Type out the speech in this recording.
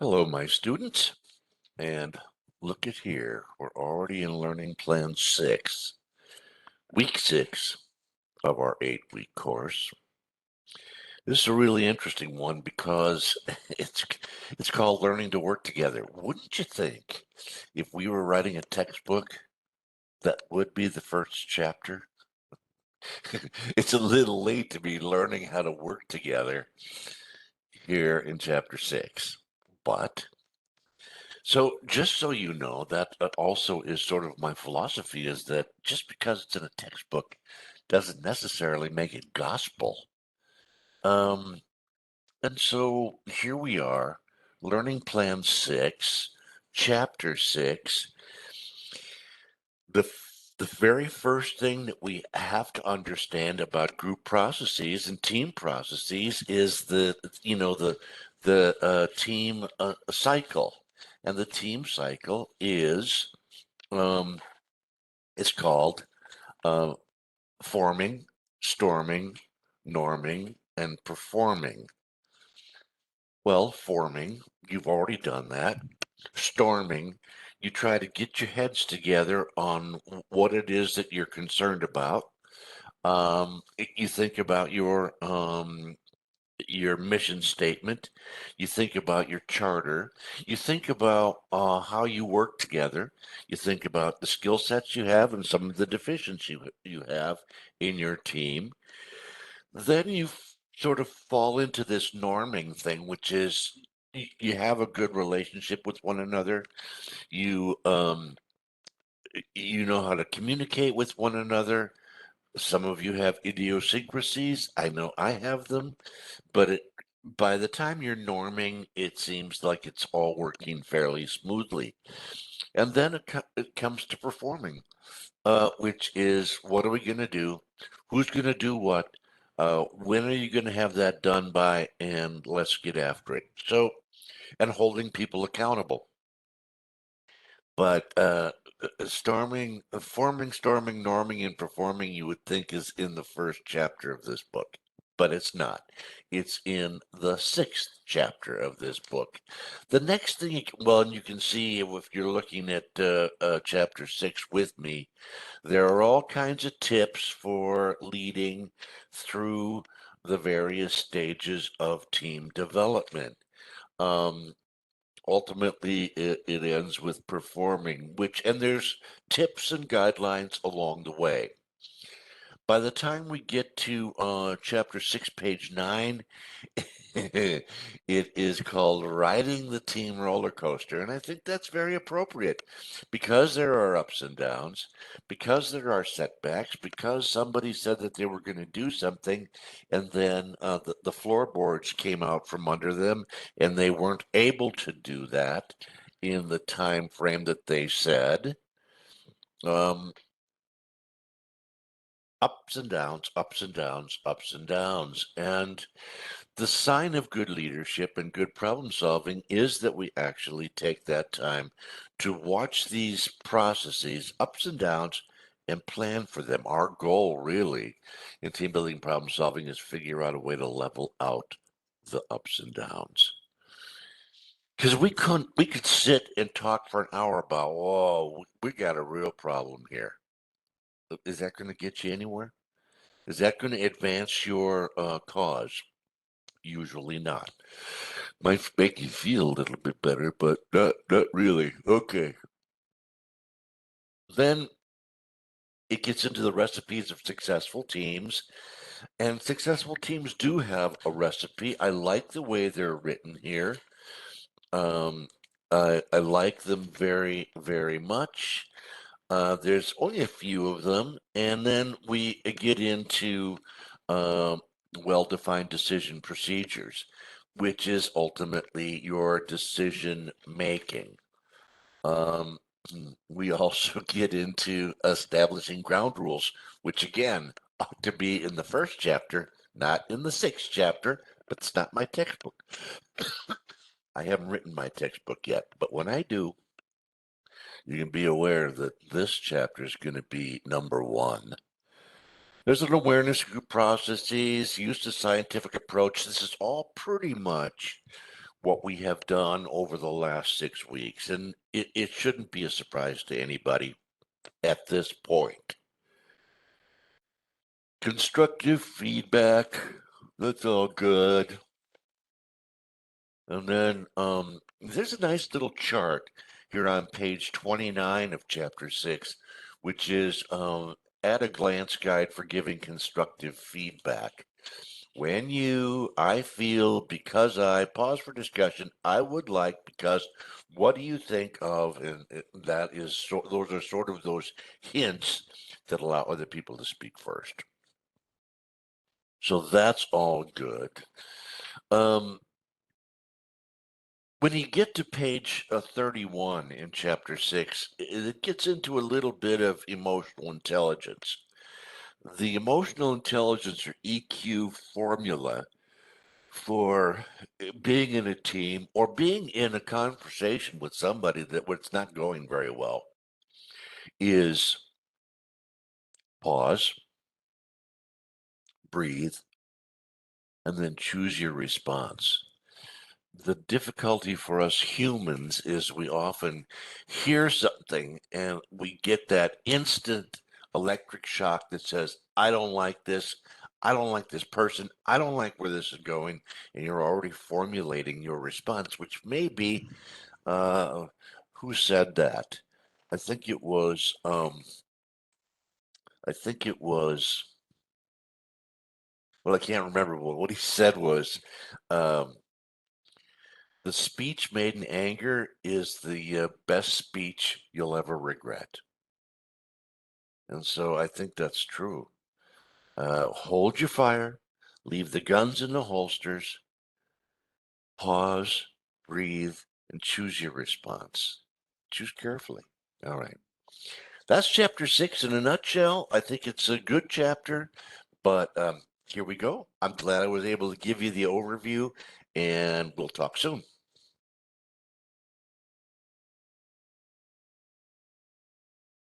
Hello, my students, and look at here. We're already in Learning Plan 6, Week 6 of our 8-week course. This is a really interesting one because it's called Learning to Work Together. Wouldn't you think if we were writing a textbook, that would be the first chapter? It's a little late to be learning how to work together here in chapter 6, but so just so you know, that also is sort of my philosophy is that just because it's in a textbook doesn't necessarily make it gospel. Um, and so here we are, Learning Plan 6, Chapter 6. The very first thing that we have to understand about group processes and team processes is the team cycle, and the team cycle is um, it's called uh, forming, storming, norming, and performing. Well, forming, you've already done that. Storming, you try to get your heads together on what it is that you're concerned about. You think about your mission statement. You think about your charter. You think about how you work together. You think about the skill sets you have and some of the deficiencies you have in your team. Then you sort of fall into this norming thing, which is you have a good relationship with one another. You you know how to communicate with one another. Some of you have idiosyncrasies. I know I have them, but by the time you're norming, it seems like it's all working fairly smoothly. And then it comes to performing, which is what are we going to do? Who's going to do what? When are you going to have that done by? And let's get after it. So, and holding people accountable. But forming, storming, norming, and performing, you would think is in the first chapter of this book, but it's not. It's in the sixth chapter of this book. The next thing, well, and you can see if you're looking at chapter 6 with me, there are all kinds of tips for leading through the various stages of team development. Um, Ultimately it ends with performing, and there's tips and guidelines along the way. By the time we get to chapter 6, page 9, it is called Riding the Team Roller Coaster. And I think that's very appropriate because there are ups and downs, because there are setbacks, because somebody said that they were going to do something, and then the floorboards came out from under them, and they weren't able to do that in the time frame that they said. Um, Ups and downs, ups and downs, ups and downs. And the sign of good leadership and good problem solving is that we actually take that time to watch these processes, ups and downs, and plan for them. Our goal, really, in team building problem solving is figure out a way to level out the ups and downs. Because we could sit and talk for an hour about, whoa, we got a real problem here. Is that going to get you anywhere? Is that going to advance your cause? Usually not. Might make you feel a little bit better, but not really. Okay. Then it gets into the recipes of successful teams, and successful teams do have a recipe. I like the way they're written here. Um, I like them very, very much. There's only a few of them, and then we get into um, well-defined decision procedures, which is ultimately your decision making. Um, we also get into establishing ground rules, which again ought to be in the first chapter, not in the sixth chapter, but it's not my textbook. I haven't written my textbook yet, but when I do, you can be aware that this chapter is going to be number 1. There's an awareness group processes, use of scientific approach. This is all pretty much what we have done over the last 6 weeks, and it shouldn't be a surprise to anybody at this point. Constructive feedback, that's all good. And then there's a nice little chart here on page 29 of chapter 6, which is at a glance guide for giving constructive feedback. I feel, because I pause for discussion, I would like, because what do you think of, and that is, those are sort of those hints that allow other people to speak first. So that's all good. When you get to page 31 in chapter 6, it gets into a little bit of emotional intelligence. The emotional intelligence, or EQ, formula for being in a team or being in a conversation with somebody that it's not going very well is pause, breathe, and then choose your response. The difficulty for us humans is we often hear something and we get that instant electric shock that says, I don't like this. I don't like this person. I don't like where this is going. And you're already formulating your response, which may be, who said that? I think it was, I think it was, well, I can't remember. What he said was, um, the speech made in anger is the best speech you'll ever regret. And so I think that's true. Hold your fire, leave the guns in the holsters, pause, breathe, and choose your response. Choose carefully. All right. That's chapter 6 in a nutshell. I think it's a good chapter, but here we go. I'm glad I was able to give you the overview, and we'll talk soon.